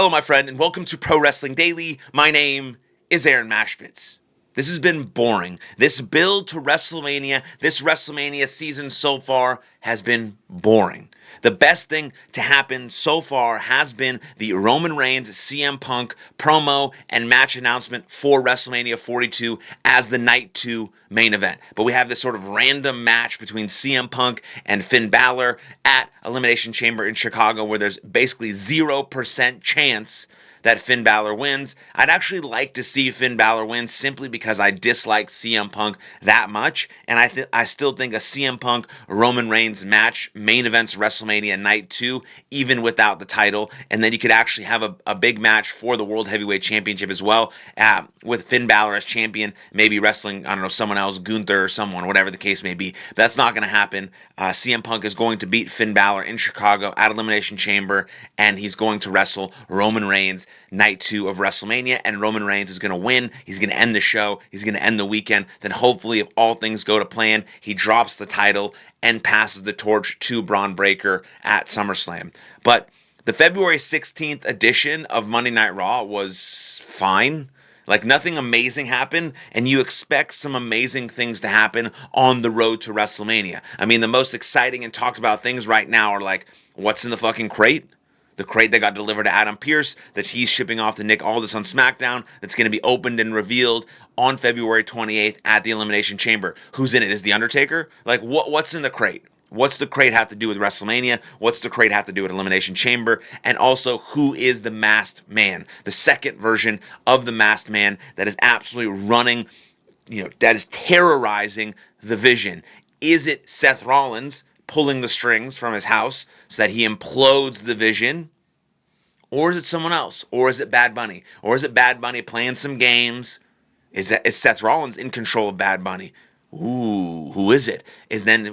Hello, my friend, and welcome to Pro Wrestling Daily. My name is Aaron Machbitz. This has been boring. This build to WrestleMania, this WrestleMania season so far has been boring. The best thing to happen so far has been the Roman Reigns CM Punk promo and match announcement for WrestleMania 42 as the Night 2 main event. But we have this sort of random match between CM Punk and Finn Balor at Elimination Chamber in Chicago where there's basically 0% chance that Finn Balor wins. I'd actually like to see Finn Balor win simply because I dislike CM Punk that much, and I still think a CM Punk Roman Reigns match main events WrestleMania Night 2, even without the title, and then you could actually have a big match for the World Heavyweight Championship as well, with Finn Balor as champion, maybe wrestling, I don't know, someone else, Gunther or someone, whatever the case may be. But that's not going to happen. CM Punk is going to beat Finn Balor in Chicago at Elimination Chamber, and he's going to wrestle Roman Reigns Night 2 of WrestleMania, and Roman Reigns is going to win. He's going to end the show. He's going to end the weekend. Then hopefully, if all things go to plan, he drops the title and passes the torch to Braun Breaker at SummerSlam. But the February 16th edition of Monday Night Raw was fine. Like, nothing amazing happened, and you expect some amazing things to happen on the road to WrestleMania. I mean, the most exciting and talked about things right now are like, what's in the fucking crate? The crate that got delivered to Adam Pearce that he's shipping off to Nick Aldis on SmackDown that's going to be opened and revealed on February 28th at the Elimination Chamber. Who's in it? Is The Undertaker? Like, what's in the crate? What's the crate have to do with WrestleMania? What's the crate have to do with Elimination Chamber? And also, who is the Masked Man? The second version of the Masked Man that is absolutely running, that is terrorizing the Vision. Is it Seth Rollins pulling the strings from his house so that he implodes the Vision? Or is it someone else? Or is it Bad Bunny? Or is it Bad Bunny playing some games? Is Seth Rollins in control of Bad Bunny? Ooh, who is it?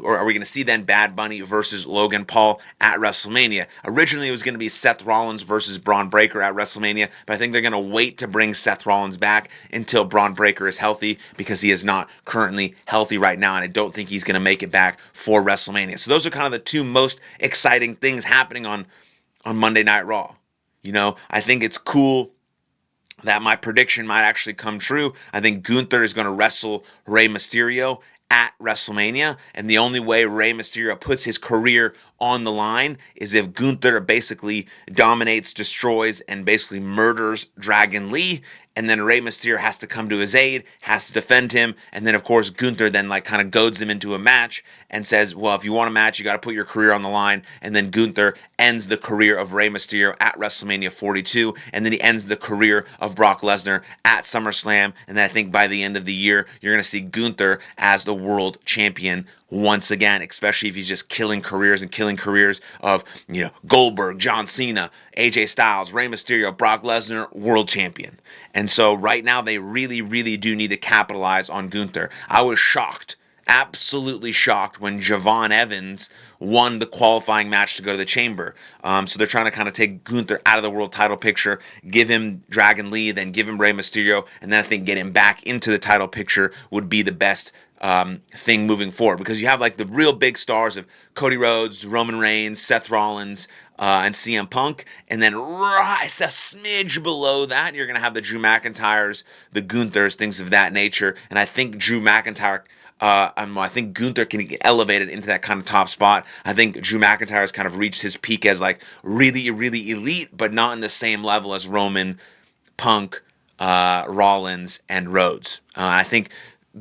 Or are we going to see then Bad Bunny versus Logan Paul at WrestleMania? Originally, it was going to be Seth Rollins versus Braun Breaker at WrestleMania, but I think they're going to wait to bring Seth Rollins back until Braun Breaker is healthy because he is not currently healthy right now, and I don't think he's going to make it back for WrestleMania. So those are kind of the two most exciting things happening on Monday Night Raw. I think it's cool that my prediction might actually come true. I think Gunther is going to wrestle Rey Mysterio at WrestleMania, and the only way Rey Mysterio puts his career on the line is if Gunther basically dominates, destroys, and basically murders Dragon Lee, and then Rey Mysterio has to come to his aid, has to defend him, and then of course Gunther then kind of goads him into a match and says, well, if you want a match, you got to put your career on the line, and then Gunther ends the career of Rey Mysterio at WrestleMania 42, and then he ends the career of Brock Lesnar at SummerSlam, and then I think by the end of the year, you're going to see Gunther as the world champion once again, especially if he's just killing careers of, Goldberg, John Cena, AJ Styles, Rey Mysterio, Brock Lesnar, world champion. And so right now they really, really do need to capitalize on Gunther. I was shocked, absolutely shocked when Javon Evans won the qualifying match to go to the Chamber. So they're trying to kind of take Gunther out of the world title picture, give him Dragon Lee, then give him Rey Mysterio, and then I think get him back into the title picture would be the best thing moving forward, because you have the real big stars of Cody Rhodes, Roman Reigns, Seth Rollins, and CM Punk, and then rise a smidge below that, you're going to have the Drew McIntyres, the Gunthers, things of that nature, and I think Drew McIntyre, I think Gunther can get elevated into that kind of top spot. I think Drew McIntyre has kind of reached his peak as really, really elite, but not in the same level as Roman, Punk, Rollins, and Rhodes. I think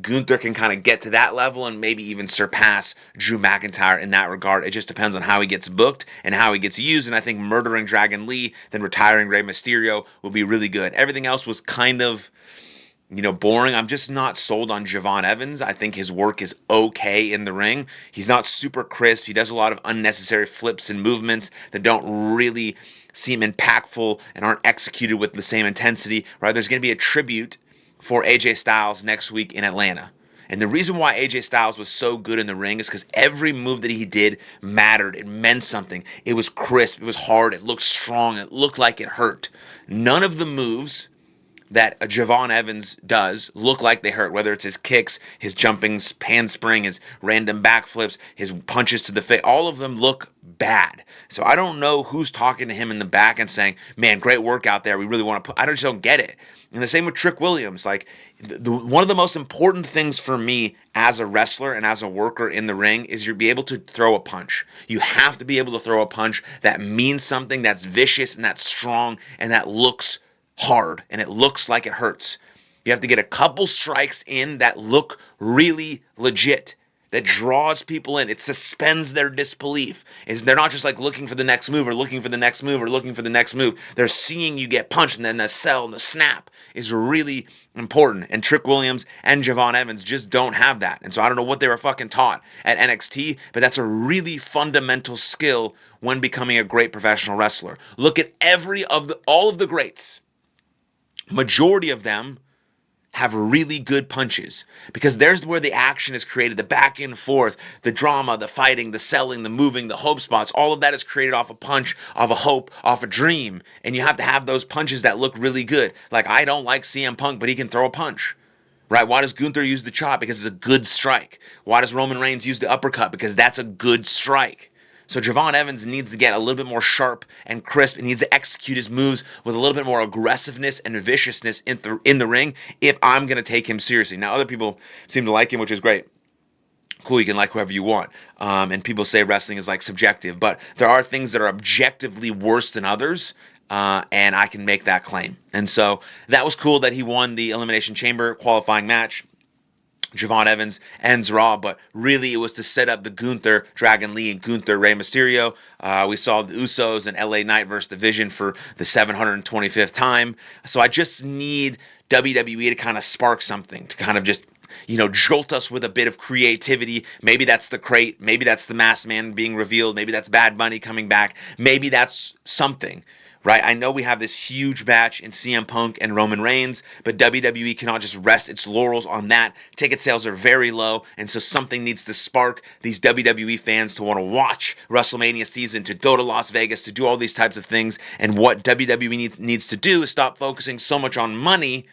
Gunther can kind of get to that level and maybe even surpass Drew McIntyre in that regard. It just depends on how he gets booked and how he gets used, and I think murdering Dragon Lee, then retiring Rey Mysterio will be really good. Everything else was kind of, boring. I'm just not sold on Javon Evans. I think his work is okay in the ring. He's not super crisp. He does a lot of unnecessary flips and movements that don't really seem impactful and aren't executed with the same intensity, right? There's going to be a tribute for AJ Styles next week in Atlanta. And the reason why AJ Styles was so good in the ring is because every move that he did mattered. It meant something. It was crisp. It was hard. It looked strong. It looked like it hurt. None of the moves that a Javon Evans does look like they hurt, whether it's his kicks, his jumping handspring, his random backflips, his punches to the face, all of them look bad. So I don't know who's talking to him in the back and saying, man, great workout there, we really want to put, I just don't get it. And the same with Trick Williams. Like, one of the most important things for me as a wrestler and as a worker in the ring is you'll be able to throw a punch. You have to be able to throw a punch that means something, that's vicious and that's strong and that looks hard and it looks like it hurts. You have to get a couple strikes in that look really legit, that draws people in. It suspends their disbelief. They're not just like looking for the next move or looking for the next move or looking for the next move. They're seeing you get punched, and then the sell and the snap is really important. And Trick Williams and Javon Evans just don't have that. And so I don't know what they were fucking taught at NXT, but that's a really fundamental skill when becoming a great professional wrestler. Look at all of the greats. Majority of them have really good punches, because there's where the action is created, the back and forth, the drama, the fighting, the selling, the moving, the hope spots. All of that is created off a punch, off a hope, off a dream, and you have to have those punches that look really good. Like, I don't like CM Punk, but he can throw a punch, right? Why does Gunther use the chop? Because it's a good strike. Why does Roman Reigns use the uppercut? Because that's a good strike. So Javon Evans needs to get a little bit more sharp and crisp, and needs to execute his moves with a little bit more aggressiveness and viciousness in the ring if I'm going to take him seriously. Now, other people seem to like him, which is great. Cool, you can like whoever you want. And people say wrestling is like subjective, but there are things that are objectively worse than others, and I can make that claim. And so that was cool that he won the Elimination Chamber qualifying match. Javon Evans ends Raw, but really it was to set up the Gunther, Dragon Lee, and Gunther, Rey Mysterio. We saw the Usos and LA Knight versus The Vision for the 725th time. So I just need WWE to kind of spark something, to kind of just, jolt us with a bit of creativity. Maybe that's the Crate. Maybe that's the Masked Man being revealed. Maybe that's Bad Bunny coming back. Maybe that's something. Right? I know we have this huge match in CM Punk and Roman Reigns, but WWE cannot just rest its laurels on that. Ticket sales are very low, and so something needs to spark these WWE fans to want to watch WrestleMania season, to go to Las Vegas, to do all these types of things. And what WWE needs to do is stop focusing so much on money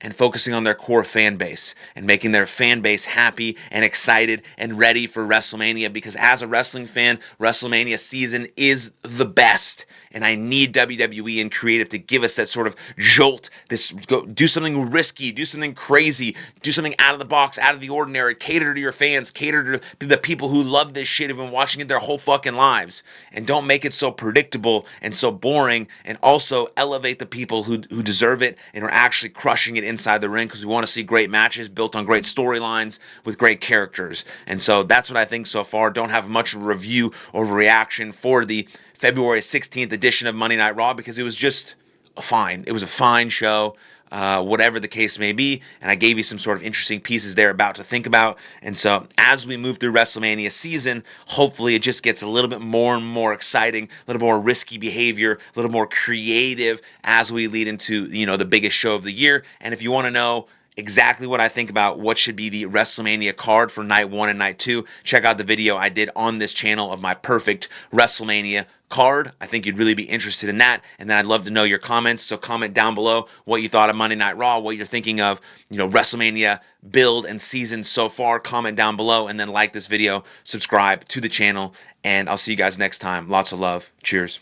and focusing on their core fan base and making their fan base happy and excited and ready for WrestleMania, because as a wrestling fan, WrestleMania season is the best. And I need WWE and creative to give us that sort of jolt, do something risky, do something crazy, do something out of the box, out of the ordinary, cater to your fans, cater to the people who love this shit, have been watching it their whole fucking lives. And don't make it so predictable and so boring, and also elevate the people who deserve it and are actually crushing it inside the ring, because we want to see great matches built on great storylines with great characters. And so that's what I think so far. Don't have much review or reaction for the February 16th edition of Monday Night Raw, because it was just fine. It was a fine show, whatever the case may be, and I gave you some sort of interesting pieces there about to think about. And so as we move through WrestleMania season, hopefully it just gets a little bit more and more exciting, a little more risky behavior, a little more creative as we lead into, the biggest show of the year. And if you want to know exactly what I think about what should be the WrestleMania card for Night 1 and Night 2, check out the video I did on this channel of my perfect WrestleMania card. I think you'd really be interested in that. And then I'd love to know your comments. So comment down below what you thought of Monday Night Raw, what you're thinking of, WrestleMania build and season so far. Comment down below, and then like this video, subscribe to the channel, and I'll see you guys next time. Lots of love. Cheers.